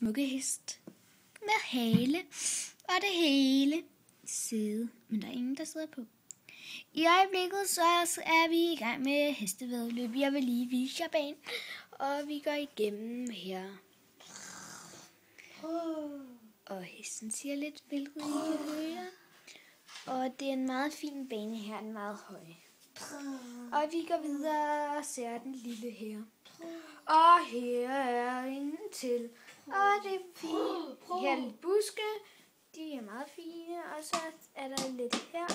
smukke hest med hale og det hele sæde, men der er ingen, der sidder på. I øjeblikket så er vi i gang med hestevæddeløb. Jeg vil lige vise jer banen, og vi går igennem her. Og hesten siger lidt, hvilket I kan høre. Og det er en meget fin bane her, en meget høj. Og vi går videre og ser den lille her. Og her er en til. Og det er fint. Her er lidt buske. De er meget fine. Og så er der lidt her.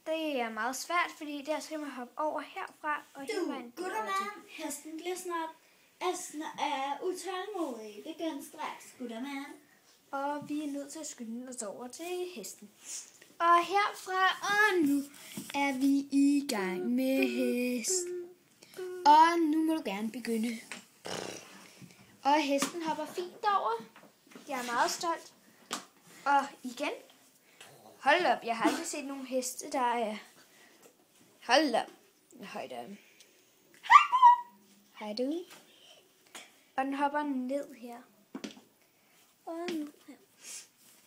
Det er meget svært, fordi der skal man hoppe over herfra. Og Guttermand, hesten bliver snart er utålmodig. Begynd straks, guttermand. Og vi er nødt til at skynde os over til hesten. Og herfra og nu er vi i gang med hesten. Og nu må du gerne begynde. Og hesten hopper fint over. Jeg er meget stolt. Og igen. Hold op, jeg har aldrig set nogen heste, der er... Hold op. Højt op. Hej du. Og den hopper ned her. Og nu her.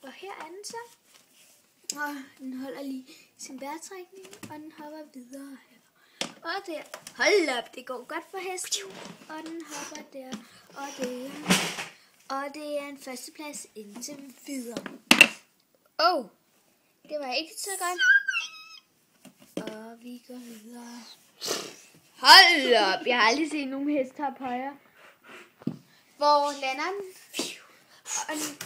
Og her er den så. Og den holder lige sin bærtrækning, og den hopper videre her. Og der. Hold op, det går godt for hesten. Og den hopper der. Og der. Og det er en førsteplads indtil videre. Det var ikke så godt. Og vi går videre. Hold op, jeg har aldrig set nogen hest hoppe højere. Hvor lander den? Og den...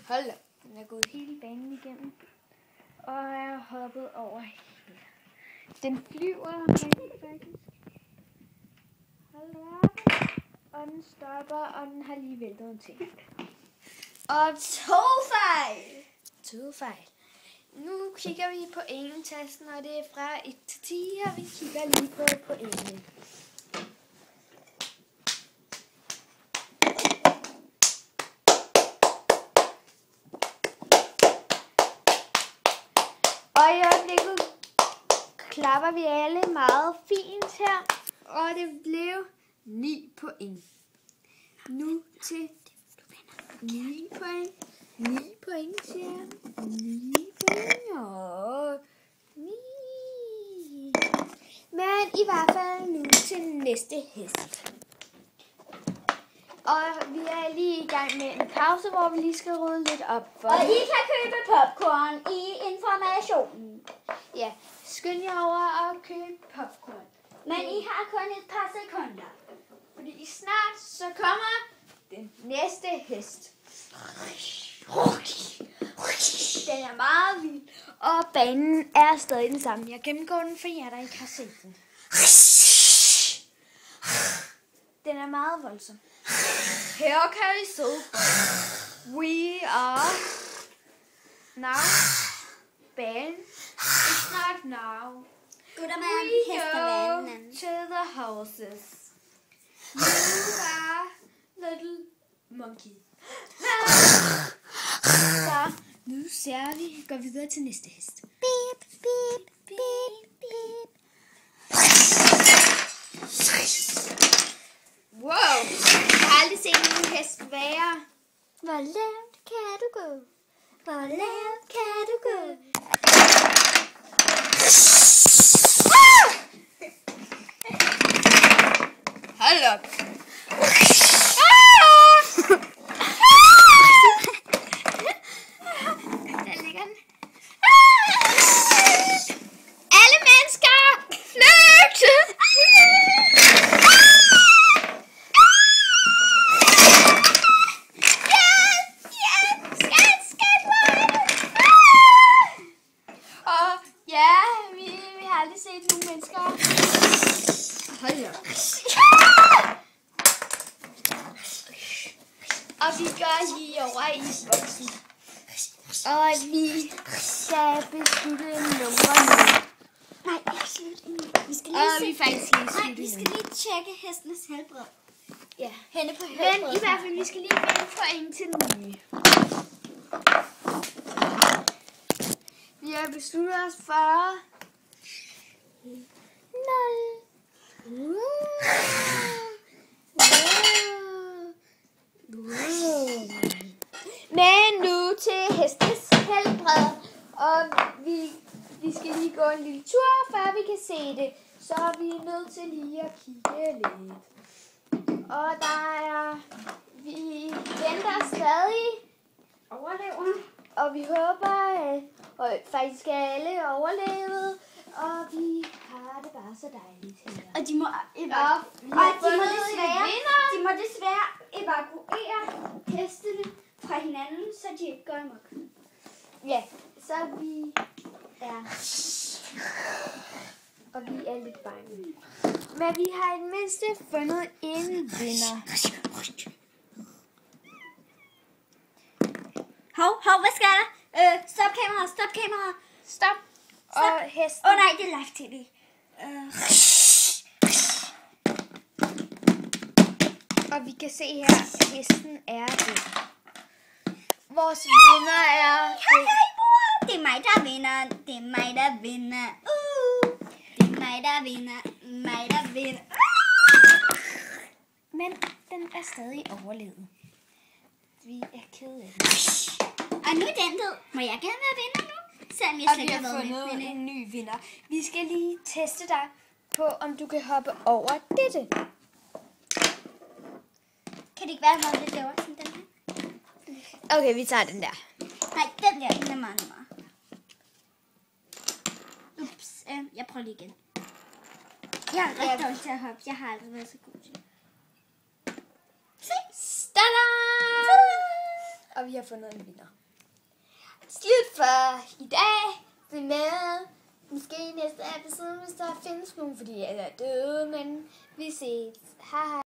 Hold op, den er gået hele banen igennem. Og er hoppet over her. Den flyver faktisk. Hold op. Og den stopper, og den har lige væltet en ting. Og to fejl. Nu kigger vi på pointtasten, og det er fra 1 til 10, og vi kigger lige på pointene. Og i øjeblikket klapper vi alle meget fint her, og det blev 9 point. Nu til 9 point. 9 point, siger jeg. 9 point. Og 9. Men i hvert fald nu til næste hest. Og vi er lige i gang med en pause, hvor vi lige skal rydde lidt op for. Og I kan købe popcorn i informationen. Ja, skynd jer over og købe popcorn. Men I har kun et par sekunder. Fordi snart så kommer den næste hest. Den er meget vild, og banen er stadig den samme. Jeg gennemgår den for jer, der ikke har set den. Den er meget voldsom. Her kan I se. We are now. Banen is not now. Guttermand, We hestevanen. go to the houses. You are little monkey. Så nu ser vi, går videre til næste hest. Beep, beep, beep, beep. Wow, jeg har aldrig set nogen hest være. Hvor langt kan du gå? Hvor langt kan du gå? Hold op. Der ligger den. Alle mennesker, flygt! Og ja, vi har aldrig set nogen mennesker. Hold op. Og vi går lige over i boksen. Og vi skal beslutte nummer nu. Nej, ikke slut endnu. Vi skal Og lige vi faktisk lige Nej, slutte vi skal nu. lige tjekke hestenes helbred. Ja. Hende på Men helbred. i hvert fald, vi skal lige finde point til den nye. Vi har besluttet os for 0. Og vi skal lige gå en lille tur, før vi kan se det. Så er vi nødt til lige at kigge lidt. Og vi venter stadig overlever. Og vi håber, at faktisk alle overlevet. Og vi har det bare så dejligt her. Og de må desværre evakuere hestene fra hinanden, så de ikke går amok. Ja, så vi er... Og vi er lidt bange. Men vi har i det mindste fundet en vinder. Hov, hvad skal der? Stop kamera. Stop. Og hesten. Nej, det er live tv. Og vi kan se her, at hesten er det. Vores vinder er det. Det er mig, der vinder. Det er mig, der vinder. Det er mig, der vinder. Mig, der vinder. Men den er stadig overlevet. Vi er kede af det. Og nu er den død. Må jeg gerne være vinder nu? Selvom jeg Og slet vi ikke har har været fundet med. en ny vinder. Vi skal lige teste dig på, om du kan hoppe over dette. Kan det ikke være noget lidt lavere som den her? Okay, vi tager den der. Nej, den der, den er meget nemmere. Ups, jeg prøver lige igen. Jeg er rigtig dårlig til at hoppe. Jeg har aldrig været så god til. Se! Tada! Og vi har fundet en vinder. Slut for i dag. Vi med. Måske i næste episode, hvis der findes nogen, fordi jeg er døde, men vi ses. Hej hej.